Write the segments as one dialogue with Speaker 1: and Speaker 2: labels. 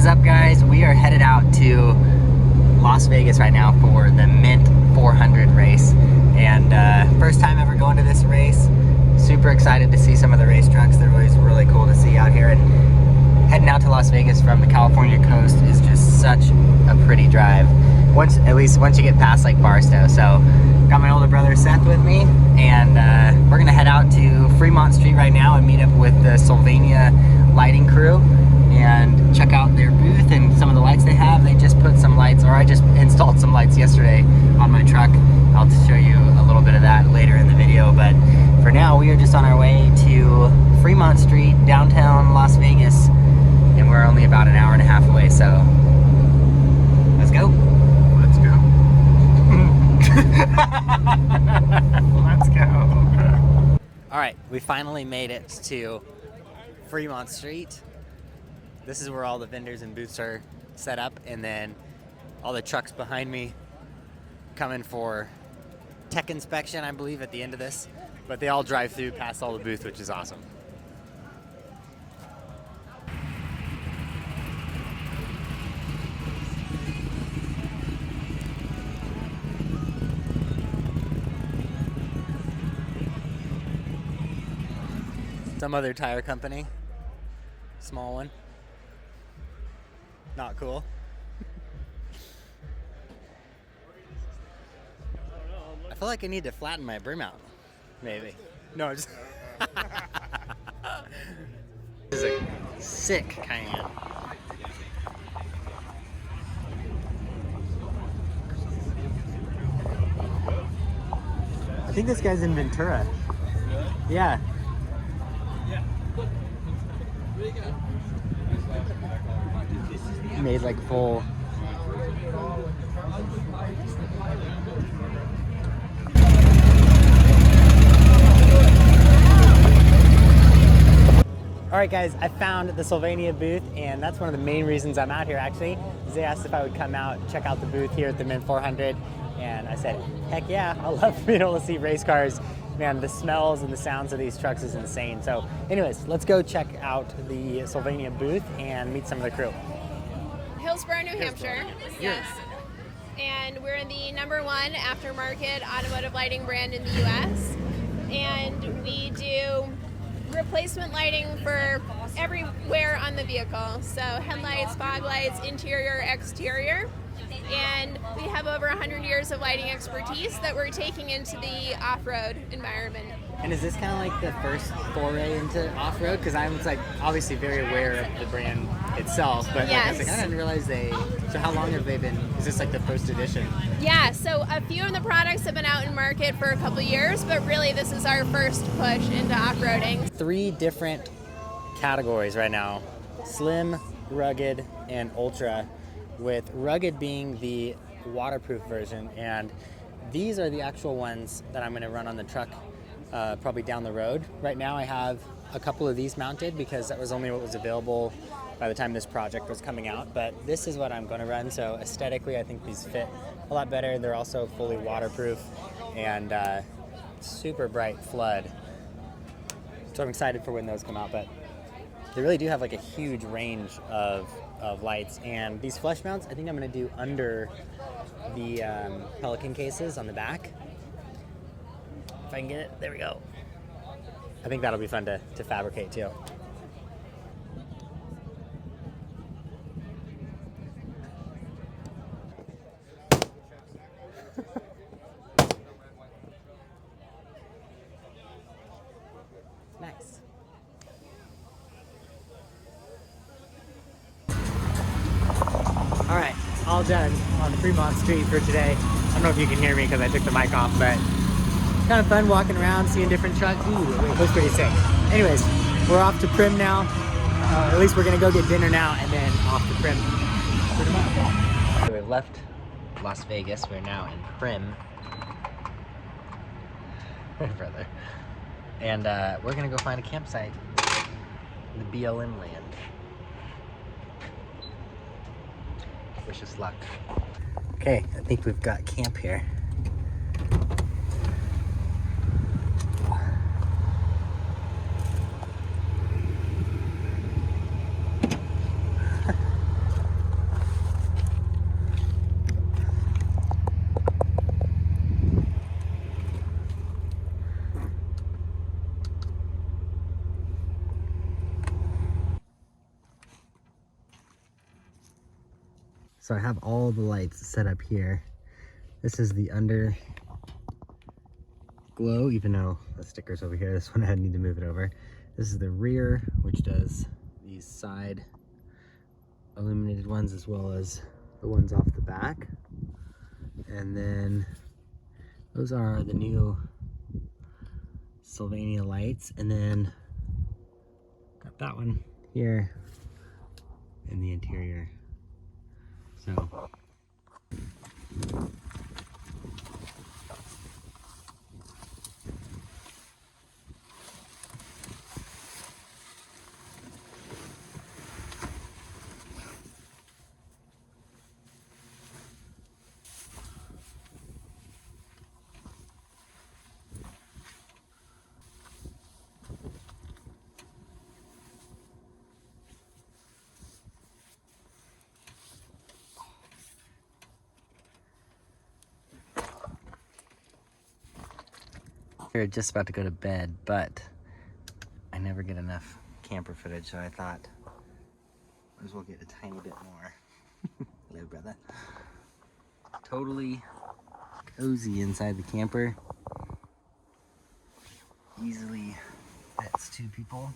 Speaker 1: is up, guys? We are headed out to Las Vegas right now for the Mint 400 race, and first time ever going to this race. Super excited to see some of the race trucks. They're always really cool to see out here, and heading out to Las Vegas from the California coast is just such a pretty drive. At least once you get past like Firestone. So got my older brother Seth with me, and we're gonna head out to Fremont Street right now and meet up with the Sylvania lighting crew and check out their booth and some of the lights they have. They just put some lights, or I just installed some lights yesterday on my truck. I'll show you a little bit of that later in the video, but for now we are just on our way to Fremont Street, downtown Las Vegas, and we're only about an hour and a half away, so let's go.
Speaker 2: Let's go.
Speaker 1: Let's go. All right, we finally made it to Fremont Street. This is where all the vendors and booths are set up, and then all the trucks behind me coming for tech inspection, I believe, at the end of this. But they all drive through past all the booths, which is awesome. Some other tire company, small one, not cool. I feel like I need to flatten my brim out, maybe. No, just this is a sick Cayenne. I think this guy's in Ventura. Yeah. Made like full. All right, guys, I found the Sylvania booth, and that's one of the main reasons I'm out here, actually. They asked if I would come out and check out the booth here at the Mint 400, and I said, heck yeah, I love being able to see race cars. Man, the smells and the sounds of these trucks is insane. So anyways, let's go check out the Sylvania booth and meet some of the crew.
Speaker 3: Hillsborough, New Hampshire. Yes. And we're the #1 aftermarket automotive lighting brand in the US. And we do replacement lighting for everywhere on the vehicle. So headlights, fog lights, interior, exterior. And we have over 100 years of lighting expertise that we're taking into the off-road environment.
Speaker 1: And is this kind of like the first foray into off-road? Because I'm like obviously very aware of the brand itself, but
Speaker 3: yes.
Speaker 1: Like, I didn't realize so how long have they been, is this like the first edition?
Speaker 3: Yeah, so a few of the products have been out in market for a couple years, but really this is our first push into off-roading.
Speaker 1: 3 different categories right now: slim, rugged, and ultra, with rugged being the waterproof version, and these are the actual ones that I'm going to run on the truck probably down the road. Right now I have a couple of these mounted because that was only what was available by the time this project was coming out, but this is what I'm going to run. So aesthetically I think these fit a lot better. They're also fully waterproof and super bright flood, so I'm excited for when those come out. But they really do have like a huge range of lights, and these flush mounts I think I'm going to do under the Pelican cases on the back. If I can get it, there we go. I think that'll be fun to fabricate too. Nice. All right, all done on Fremont Street for today. I don't know if you can hear me because I took the mic off, but kind of fun walking around, seeing different trucks. Ooh, it was pretty sick. Anyways, we're off to Prim now. At least we're gonna go get dinner now and then off to Prim for tomorrow. So we've left Las Vegas. We're now in Prim. Brother. And we're gonna go find a campsite in the BLM land. Wish us luck. Okay, I think we've got camp here. So I have all the lights set up here. This is the under glow, even though the sticker's over here. This one I need to move it over. This is the rear, which does these side illuminated ones as well as the ones off the back. And then those are the new Sylvania lights. And then got that one here in the interior. So we're just about to go to bed, but I never get enough camper footage, so I thought might as well get a tiny bit more. Hello, brother. Totally cozy inside the camper. Easily fits 2 people.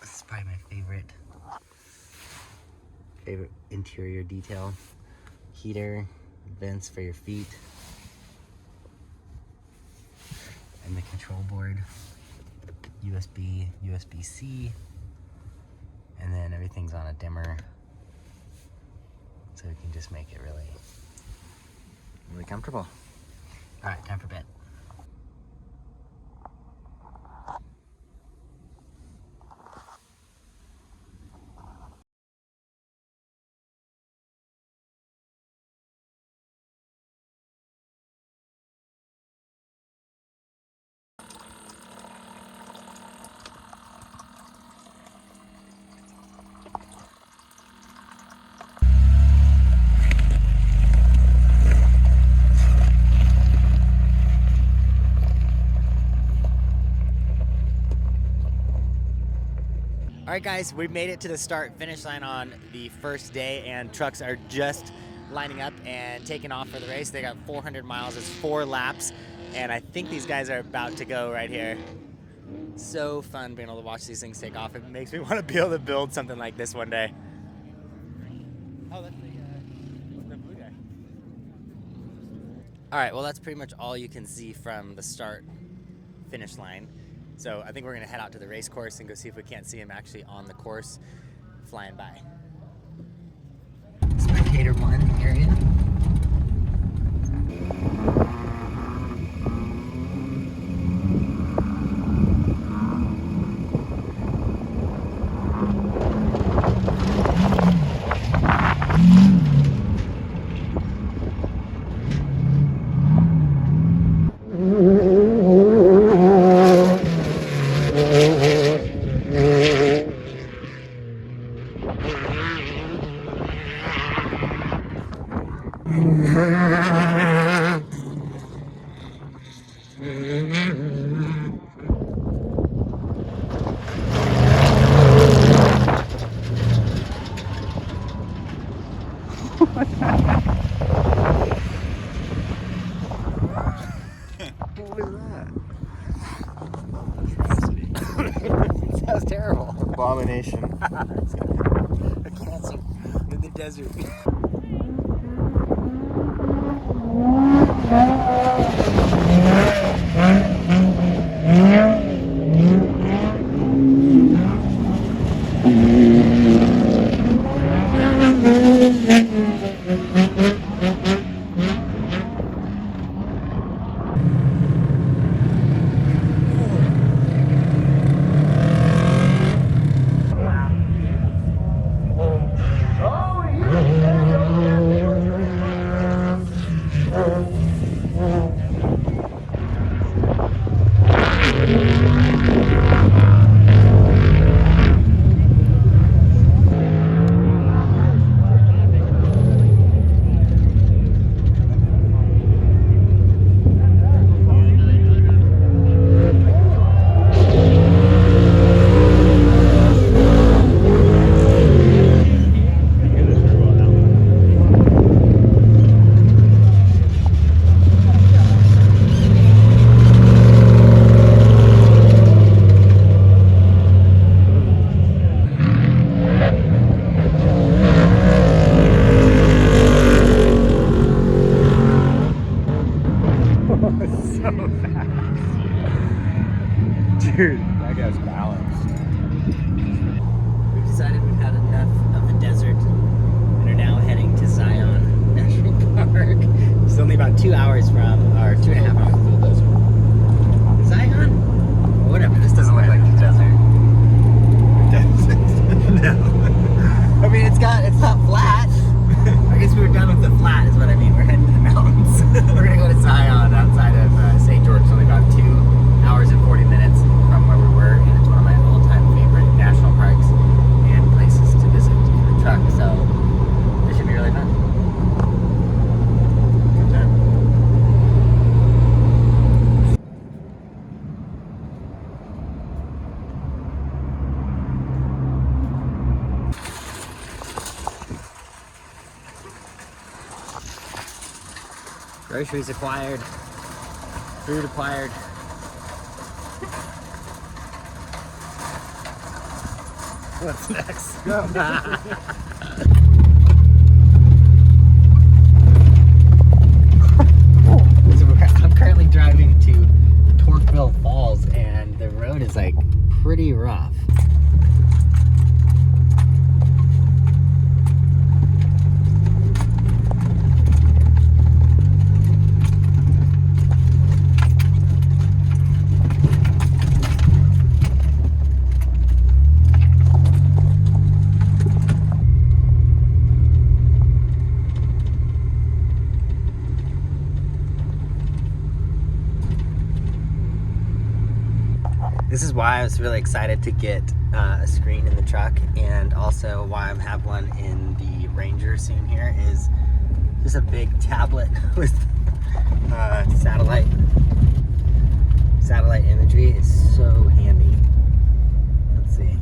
Speaker 1: This is probably my favorite interior detail. Heater, vents for your feet, and the control board, USB, USB-C, and then everything's on a dimmer, so we can just make it really comfortable. All right, time for bed. All right, guys, we made it to the start-finish line on the first day, and trucks are just lining up and taking off for the race. They got 400 miles, it's 4 laps, and I think these guys are about to go right here. So fun being able to watch these things take off. It makes me want to be able to build something like this one day. Oh, that's the blue guy. All right, well, that's pretty much all you can see from the start-finish line. So I think we're gonna head out to the race course and go see if we can't see him actually on the course flying by. Spectator 1 area. That was terrible.
Speaker 2: Abomination.
Speaker 1: A cancer in the desert. Dude,
Speaker 2: That guy's balanced.
Speaker 1: we've decided we've had enough of the desert and are now heading to Zion National Park. It's only about 2 hours from, or 2.5 hours.
Speaker 2: Full desert.
Speaker 1: Zion? Well, whatever, this doesn't look like the desert. No. I mean, it's not flat. I guess we were done with the flat, is what I mean. We're heading to the mountains. We're gonna go to Zion outside of St. George. It's only about 2 hours and 40 minutes from where we were, and it's one of my all-time favorite national parks and places to visit in the truck. So this should be really fun.
Speaker 2: Good time.
Speaker 1: Groceries acquired. Food acquired. What's next?
Speaker 2: Go.
Speaker 1: I'm currently driving to Torqueville Falls, and the road is like pretty rough. This is why I was really excited to get a screen in the truck, and also why I have one in the Ranger soon here is just a big tablet with satellite imagery is so handy. Let's see.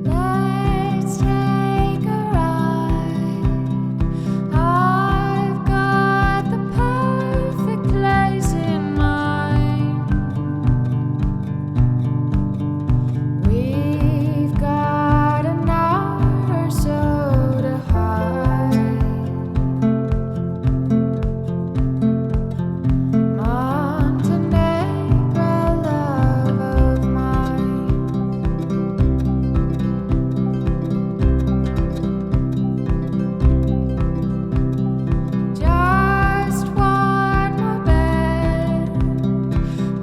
Speaker 4: Let's take a ride. I've got the perfect place in mind. We've got an hour or so to hide. Montenegro, love of mine. Just one more bed.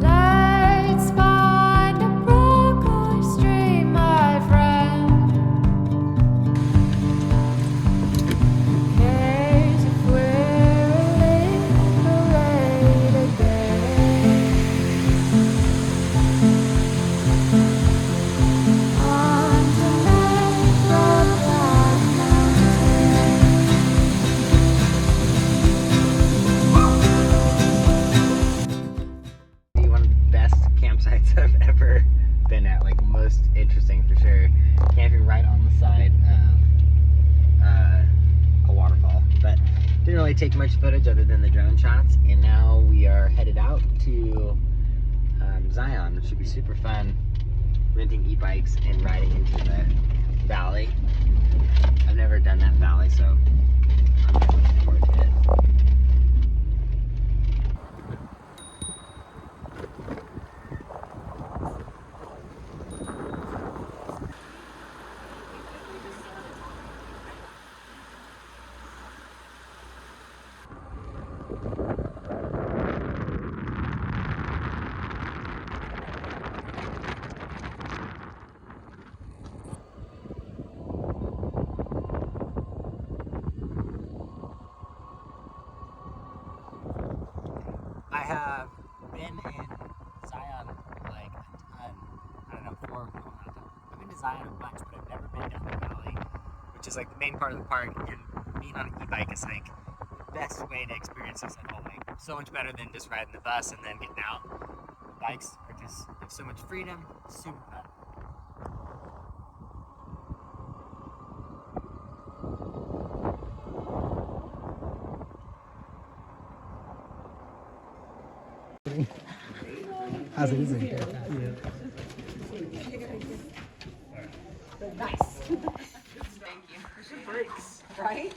Speaker 4: Let's find a brook or stream, my friend. Cares if we're a little late again. Montenegro, Black
Speaker 1: One of the best campsites I've ever been at, like most interesting for sure. Camping right on the side of a waterfall, but didn't really take much footage other than the drone shots. And now we are headed out to Zion, which should be super fun. Renting e-bikes and riding into the valley. I've never done that valley, so I'm really looking forward to it. I have been in Zion like a ton. I don't know, I've been to Zion a bunch, but I've never been down the valley, which is like the main part of the park, and being on an e-bike is like the best way to experience this at all. Like so much better than just riding the bus and then getting out. Bikes are just have so much freedom, super fun.
Speaker 2: How's it easy? Yeah.
Speaker 5: Nice. Thank you. Brakes, right?